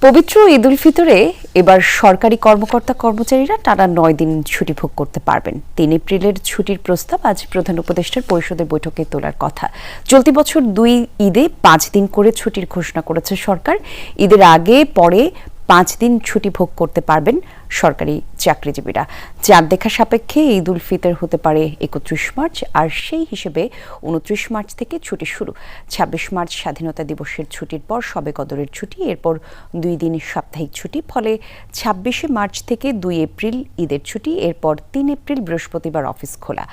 পবিত্র ঈদ উল ফিতরে এবার সরকারি কর্মকর্তা কর্মচারীরা টানা 9 দিন ছুটি ভোগ করতে পারবেন। 3 এপ্রিলের ছুটির প্রস্তাব আজ প্রধান উপদেষ্টার পরিষদের বৈঠকে তোলার কথা। চলতি বছর 2 ঈদে 5 দিন করে ছুটির ঘোষণা করেছে সরকার। ঈদের আগে পরে 5 দিন ছুটি ভোগ করতে পারবেন সরকারি চাকরিজীবীরা। চাঁদ দেখা সাপেক্ষে ঈদ উল ফিতর হতে পারে 31 মার্চ, আর সেই হিসেবে 29 মার্চ থেকে ছুটি শুরু। 26 মার্চ স্বাধীনতা দিবসের ছুটির পর শবে কদরের ছুটি, এরপর 2 দিন সাপ্তাহিক ছুটি। ফলে 26 মার্চ থেকে 2 এপ্রিল ঈদের ছুটি, এরপর 3 এপ্রিল বৃহস্পতিবার অফিস খোলা।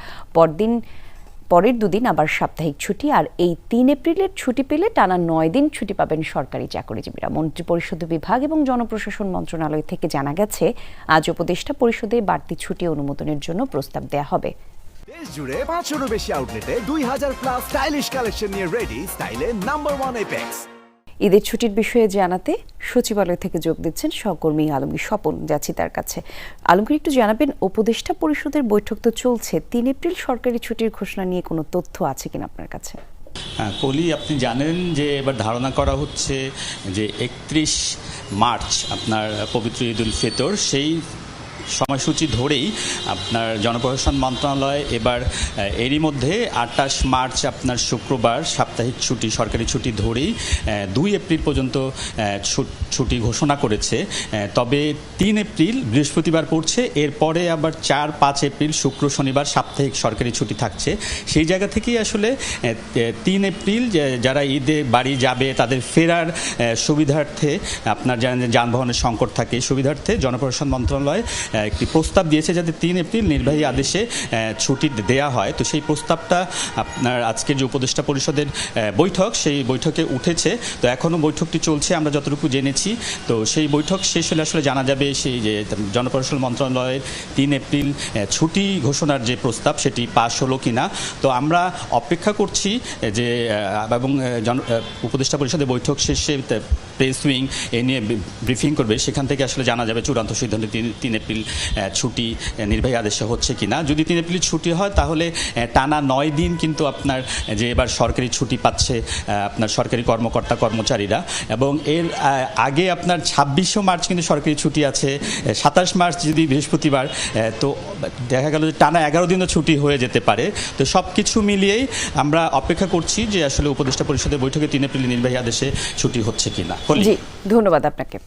পরের 2 দিন আবার সাপ্তাহিক ছুটি। আর এই 3 এপ্রিলের ছুটি পেলে টানা 9 দিন ছুটি পাবেন সরকারি চাকরিজীবীরা। মন্ত্রিপরিষদ বিভাগ এবং জনপ্রশাসন মন্ত্রণালয় থেকে জানা গেছে, আজ উপদেষ্টা পরিষদে বাড়তি ছুটি অনুমোদনের জন্য প্রস্তাব দেয়া হবে। দেশ জুড়ে 500 বেশি আউটলেটে 2000 প্লাস স্টাইলিশ কালেকশন নিয়ে রেডি স্টাইলে নাম্বার 1 এপেক্স। ঈদের ছুটির বিষয়ে জানাতে সচিবালয় থেকে যোগ দিচ্ছেন সহকর্মী আলমগীর স্বপন। যাচ্ছি তার কাছে। আলমগীর, একটু জানাবেন, উপদেষ্টা পরিষদের বৈঠক তো চলছে, 3 এপ্রিল সরকারি ছুটির ঘোষণা নিয়ে কোনো তথ্য আছে কিনা আপনার কাছে? হ্যাঁ কলি, আপনি জানেন যে এবার ধারণা করা হচ্ছে যে 31 মার্চ আপনার পবিত্র ঈদ উল ফিতর, সেই সময়সূচি ধরেই আপনার জনপ্রশাসন মন্ত্রণালয় এবার এরই মধ্যে 28 মার্চ আপনার শুক্রবার সাপ্তাহিক ছুটি, সরকারি ছুটি ধরেই 2 এপ্রিল পর্যন্ত ছুটি ঘোষণা করেছে। তবে 3 এপ্রিল বৃহস্পতিবার পড়ছে, এরপরে আবার 4-5 এপ্রিল শুক্র শনিবার সাপ্তাহিক সরকারি ছুটি থাকছে। সেই জায়গা থেকেই আসলে 3 এপ্রিল যারা ঈদে বাড়ি যাবে তাদের ফেরার সুবিধার্থে, আপনার জানেন যে যানবাহনের সংকট থাকে, সুবিধার্থে জনপ্রশাসন মন্ত্রণালয় একটি প্রস্তাব দিয়েছে যাতে 3 এপ্রিল নির্বাহী আদেশে ছুটি দেয়া হয়। তো সেই প্রস্তাবটা আপনার আজকের যে উপদেষ্টা পরিষদের বৈঠক, সেই বৈঠকে উঠেছে। তো এখনও বৈঠকটি চলছে আমরা যতটুকু জেনেছি। তো সেই বৈঠক শেষ হলে আসলে জানা যাবে সেই যে জনপ্রশাসন মন্ত্রণালয়ের 3 এপ্রিল ছুটি ঘোষণার যে প্রস্তাব সেটি পাশ হলো কিনা। তো আমরা অপেক্ষা করছি যে, এবং উপদেষ্টা পরিষদের বৈঠক শেষে প্রেস উইং এ নিয়ে ব্রিফিং করবে, সেখান থেকে আসলে জানা যাবে চূড়ান্ত সিদ্ধান্ত 3 এপ্রিল ছুটি নির্বাহী আদেশে হচ্ছে কিনা। যদি 3 এপ্রিল ছুটি হয় তাহলে টানা 9 দিন কিন্তু আপনার যে এবার সরকারি ছুটি পাচ্ছে আপনার সরকারি কর্মকর্তা কর্মচারীরা। এবং এর আগে আপনার 26 মার্চ কিন্তু সরকারি ছুটি আছে, 27 মার্চ যদি বৃহস্পতিবার, তো দেখা গেল যে টানা 11 দিনও ছুটি হয়ে যেতে পারে। তো সব কিছু মিলিয়েই আমরা অপেক্ষা করছি যে আসলে উপদেষ্টা পরিষদের বৈঠকে 3 এপ্রিল নির্বাহী আদেশে ছুটি হচ্ছে কিনা। জি, ধন্যবাদ আপনাকে।